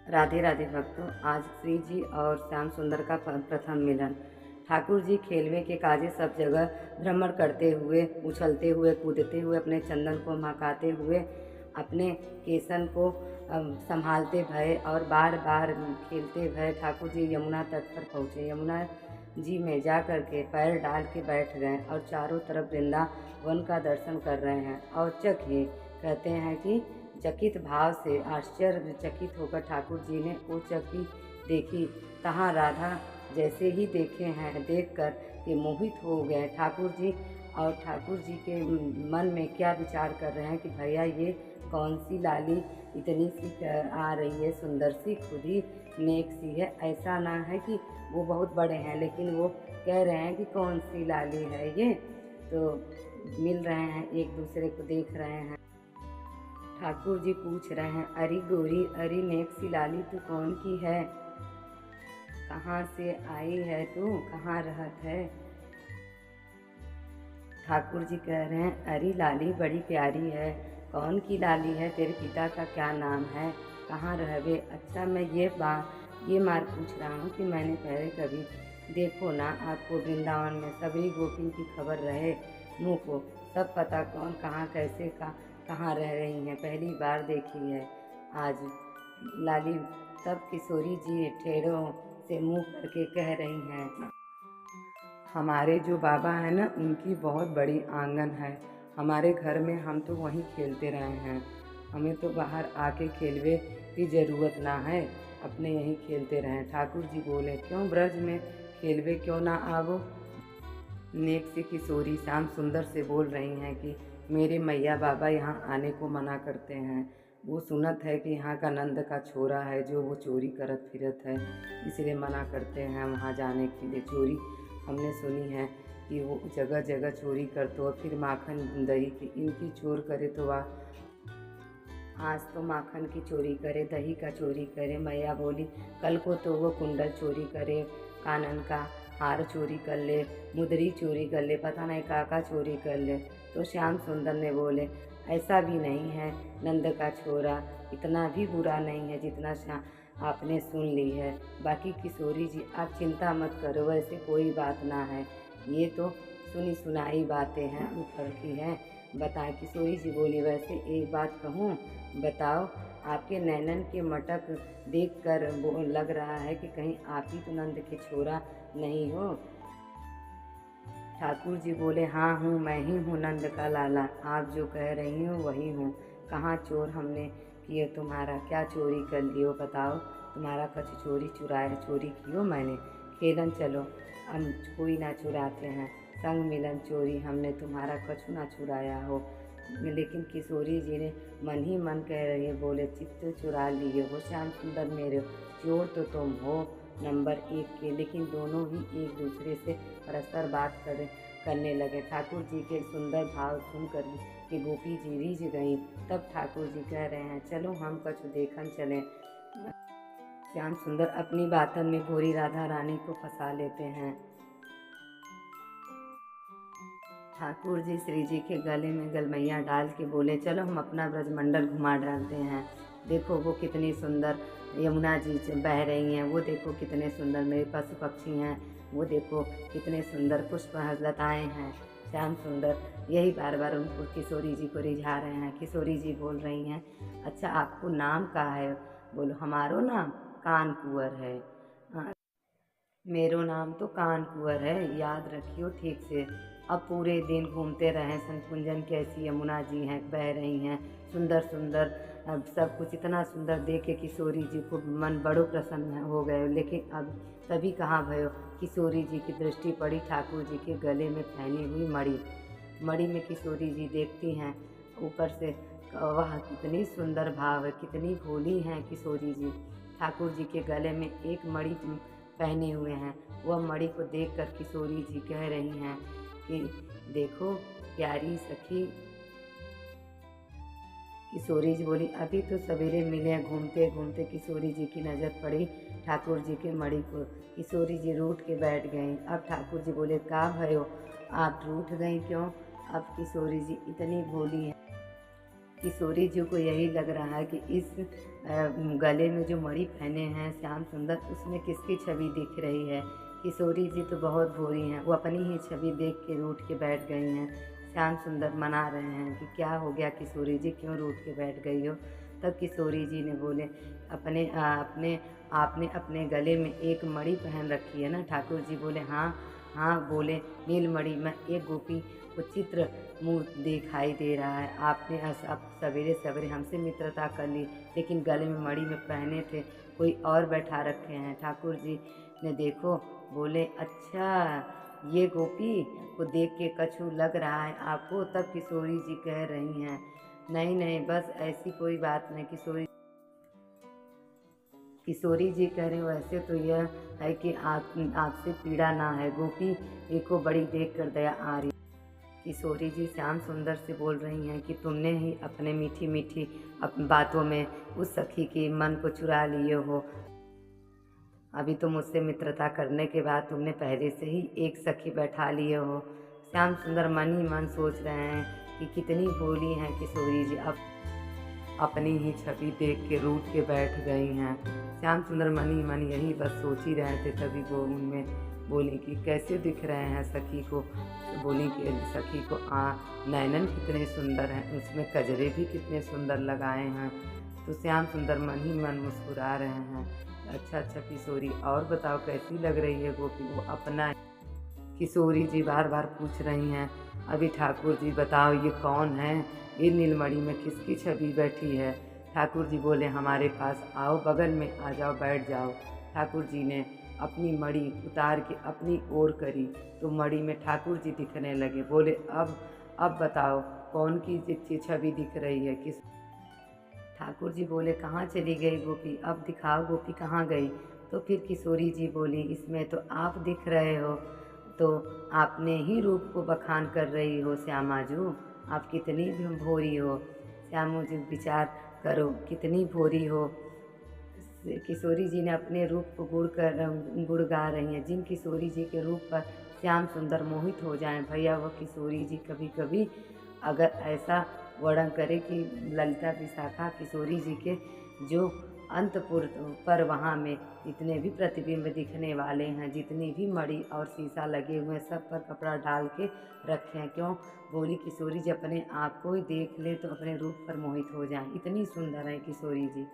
राधे राधे भक्तों। आज श्री जी और श्याम सुंदर का प्रथम मिलन। ठाकुर जी खेलवे के काजे सब जगह भ्रमण करते हुए, उछलते हुए, कूदते हुए, अपने चंदन को महकाते हुए, अपने केसन को संभालते भय और बार बार खेलते भय ठाकुर जी यमुना तट पर पहुँचे। यमुना जी में जा कर के पैर डाल के बैठ गए और चारों तरफ वृंदावन का दर्शन कर रहे हैं। और ये कहते हैं कि चकित भाव से आश्चर्यचकित होकर ठाकुर जी ने वो चक्की देखी, तहाँ राधा जैसे ही देखे हैं, देखकर ये मोहित हो गए ठाकुर जी। और ठाकुर जी के मन में क्या विचार कर रहे हैं कि भैया ये कौन सी लाली इतनी सी आ रही है, सुंदर सी, खुद ही नेक सी है। ऐसा ना है कि वो बहुत बड़े हैं, लेकिन वो कह रहे हैं कि कौन सी लाली है ये। तो मिल रहे हैं, एक दूसरे को देख रहे हैं। ठाकुर जी पूछ रहे हैं, अरे गोरी, अरे नेक सी लाली तू कौन की है? कहाँ से आई है तू? कहाँ रहत है? ठाकुर जी कह रहे हैं, अरे लाली बड़ी प्यारी है। कौन की लाली है? तेरे पिता का क्या नाम है? कहाँ रहवे? अच्छा, मैं ये मार पूछ रहा हूँ कि मैंने पहले कभी देखो ना आपको वृंदावन में सबरी गोपिन की खबर रहे मुँह को, सब पता कौन कहाँ कैसे कहाँ रह रही हैं, पहली बार देखी है आज लाली। तब किशोरी जी ठेरों से मुँह करके कह रही हैं, हमारे जो बाबा हैं ना, उनकी बहुत बड़ी आंगन है हमारे घर में, हम तो वहीं खेलते रहे हैं, हमें तो बाहर आके खेलवे की ज़रूरत ना है, अपने यहीं खेलते रहें। ठाकुर जी बोले, क्यों ब्रज में खेलवे क्यों ना आवो? नेक से किशोरी श्याम सुंदर से बोल रही हैं कि मेरे मैया बाबा यहाँ आने को मना करते हैं। वो सुनत है कि यहाँ का नंद का छोरा है जो वो चोरी करत फिरत है, इसलिए मना करते हैं वहाँ जाने के लिए। चोरी हमने सुनी है कि वो जगह जगह चोरी करते हो, फिर माखन दही की इनकी चोर करे तो वाह, आज तो माखन की चोरी करे, दही का चोरी करे। मैया बोली, कल को तो वो कुंडल चोरी करे, कानन का हार चोरी कर ले, मुदरी चोरी कर ले, पता नहीं का चोरी कर ले। तो श्याम सुंदर ने बोले, ऐसा भी नहीं है, नंद का छोरा इतना भी बुरा नहीं है जितना आपने सुन ली है। बाकी किशोरी जी आप चिंता मत करो, वैसे कोई बात ना है, ये तो सुनी सुनाई बातें हैं, ऊपर की हैं। बताएं। किशोरी जी बोली, वैसे एक बात कहूँ, बताओ, आपके नैनन के मटक देखकर लग रहा है कि कहीं आप ही तो नंद के छोरा नहीं हो। ठाकुर जी बोले, हाँ हूँ, मैं ही हूँ नंद का लाला, आप जो कह रही हो वही हूँ। कहाँ चोर हमने किए तुम्हारा, क्या चोरी कर लियो बताओ? तुम्हारा कछ चोरी कियो मैंने? खेलन चलो, हम कोई ना चुराते हैं, संग मिलन चोरी हमने तुम्हारा कछु ना चुराया हो। लेकिन किशोरी जी ने मन ही मन कह रही है, बोले, चित्त चुरा लिए हो श्याम सुंदर मेरे, चोर तो तुम हो नंबर 1 के। लेकिन दोनों ही एक दूसरे से परस्पर बात करने लगे। ठाकुर जी के सुंदर भाव सुनकर कि गोपी जी रीझ गई। तब ठाकुर जी कह रहे हैं, चलो हम कछु देखन चलें। श्याम सुंदर अपनी बातन में गोरी राधा रानी को फंसा लेते हैं। ठाकुर जी श्री जी के गले में गलमैया डाल के बोले, चलो हम अपना ब्रजमंडल घुमा डालते हैं। देखो वो कितनी सुंदर यमुना जी बह रही हैं, वो देखो कितने सुंदर मेरे पशु पक्षी हैं, वो देखो कितने सुंदर पुष्प लताएँ हैं। श्याम सुंदर यही बार बार उनको किशोरी जी को रिझा रहे हैं। किशोरी जी बोल रही हैं, अच्छा आपको नाम का है? बोलो, हमारो नाम कान कुंवर है। मेरो नाम तो कान कुंवर है, याद रखियो ठीक से। अब पूरे दिन घूमते रहें संकुंजन, कैसी यमुना जी हैं बह रही हैं, सुंदर सुंदर, अब सब कुछ इतना सुंदर देख के किशोरी जी को मन बड़ो प्रसन्न हो गए। लेकिन अब तभी कहाँ भयो, किशोरी जी की दृष्टि पड़ी ठाकुर जी के गले में पहनी हुई मड़ी में किशोरी जी देखती हैं ऊपर से, वह कितनी सुंदर भाव है, कितनी भोली हैं किशोरी जी। ठाकुर जी के गले में एक मड़ी पहने हुए हैं। वह मणि को देखकर किशोरी जी कह रही हैं कि देखो प्यारी सखी। किशोरी जी बोली, अभी तो सवेरे मिले, घूमते घूमते किशोरी जी की नज़र पड़ी ठाकुर जी के मणि को। किशोरी जी रूठ के बैठ गईं। अब ठाकुर जी बोले, का भयो, आप रूठ गई क्यों? अब किशोरी जी इतनी भोली हैं, किशोरी जी को यही लग रहा है कि इस गले में जो मणि पहने हैं श्याम सुंदर, उसमें किसकी छवि दिख रही है। किशोरी जी तो बहुत भोरी हैं, वो अपनी ही छवि देख के रूठ के बैठ गई हैं। श्याम सुंदर मना रहे हैं कि क्या हो गया किशोरी जी, क्यों रूठ के बैठ गई हो। तब किशोरी जी ने बोले, आपने अपने गले में एक मणि पहन रखी है ना। ठाकुर जी बोले हाँ हाँ। बोले नीलमणि में एक गोपी को चित्र मुँह दिखाई दे रहा है। आपने अब सवेरे सवेरे हमसे मित्रता कर ली, लेकिन गले में मणि में पहने थे कोई और बैठा रखे हैं। ठाकुर जी ने देखो, बोले अच्छा ये गोपी को देख के कछु लग रहा है आपको। तब किशोरी जी कह रही हैं, नहीं नहीं बस ऐसी कोई बात नहीं। किशोरी जी कह रहे हो, ऐसे तो यह है कि आपसे पीड़ा ना है। गोपी को बड़ी देख कर दया आ रही। किशोरी जी श्याम सुंदर से बोल रही हैं कि तुमने ही अपने मीठी मीठी बातों में उस सखी के मन को चुरा लिए हो। अभी तो मुझसे मित्रता करने के बाद तुमने पहले से ही एक सखी बैठा लिए हो। श्याम सुंदर मन ही मन सोच रहे हैं कि कितनी भोली हैं किशोरी जी, अब अपनी ही छवि देख के रूठ के बैठ गई हैं। श्याम सुंदर मन ही मन यही बस सोच ही रहे थे। तभी वो उनमें बोली कि कैसे दिख रहे हैं सखी को। बोली कि सखी को नैनन कितने सुंदर हैं, उसमें कजरे भी कितने सुंदर लगाए हैं। तो श्याम सुंदर मन ही मन मुस्कुरा रहे हैं। अच्छा किशोरी, और बताओ कैसी लग रही है गोपी, वो अपना। किशोरी जी बार बार पूछ रही हैं, अभी ठाकुर जी बताओ ये कौन है, ये नीलमणि में किसकी छवि बैठी है। ठाकुर जी बोले हमारे पास आओ, बगल में आ जाओ, बैठ जाओ। ठाकुर जी ने अपनी मणि उतार के अपनी ओर करी तो मणि में ठाकुर जी दिखने लगे। बोले अब बताओ कौन की छवि दिख रही है, किस। ठाकुर जी बोले कहाँ चली गई गोपी, अब दिखाओ गोपी कहाँ गई। तो फिर किशोरी जी बोली, इसमें तो आप दिख रहे हो, तो आपने ही रूप को बखान कर रही हो श्यामाजू, आप कितनी भोरी हो। श्यामू जी विचार करो कितनी भोरी हो। किशोरी जी ने अपने रूप को गुड़ गा रही हैं। जिन किशोरी जी के रूप पर श्याम सुंदर मोहित हो जाएं भैया, वह किशोरी जी कभी कभी अगर ऐसा वर्णन करे कि ललिता विशाखा किशोरी जी के जो अंतपुर पर वहाँ में जितने भी प्रतिबिंब दिखने वाले हैं, जितनी भी मणि और शीशा लगे हुए हैं, सब पर कपड़ा डाल के रखे हैं। क्यों? बोली किशोरी जी अपने आप को ही देख ले तो अपने रूप पर मोहित हो जाएं, इतनी सुंदर है किशोरी जी।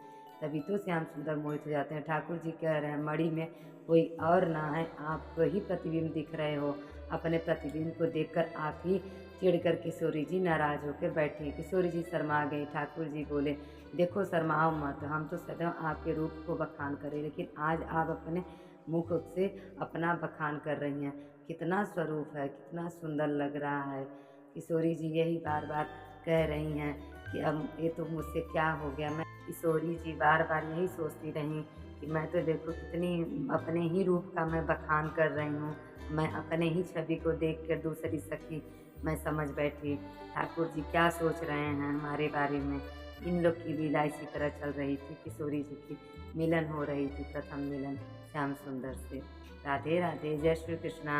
तभी तो श्याम सुंदर मोहित हो जाते हैं। ठाकुर जी कह रहे हैं मणि में कोई और ना है, आप ही प्रतिबिंब दिख रहे हो। अपने प्रतिबिंब को देखकर आप ही चिढ़कर किशोरी जी नाराज होकर बैठी। किशोरी जी शर्मा गई। ठाकुर जी बोले, देखो शर्माओ मत, हम तो सदैव आपके रूप को बखान करें, लेकिन आज आप अपने मुख से अपना बखान कर रही हैं। कितना स्वरूप है, कितना सुंदर लग रहा है। किशोरी जी यही बार बार कह रही हैं कि अब ये तो मुझसे क्या हो गया। मैं किशोरी जी बार बार यही सोचती रही कि मैं तो देखो कितनी अपने ही रूप का मैं बखान कर रही हूँ। मैं अपने ही छवि को देख कर दूसरी सखी मैं समझ बैठी। ठाकुर जी क्या सोच रहे हैं हमारे बारे में। इन लोग की लीला इसी तरह चल रही थी। किशोरी जी की मिलन हो रही थी, प्रथम मिलन श्याम सुंदर से। राधे राधे, जय श्री कृष्णा।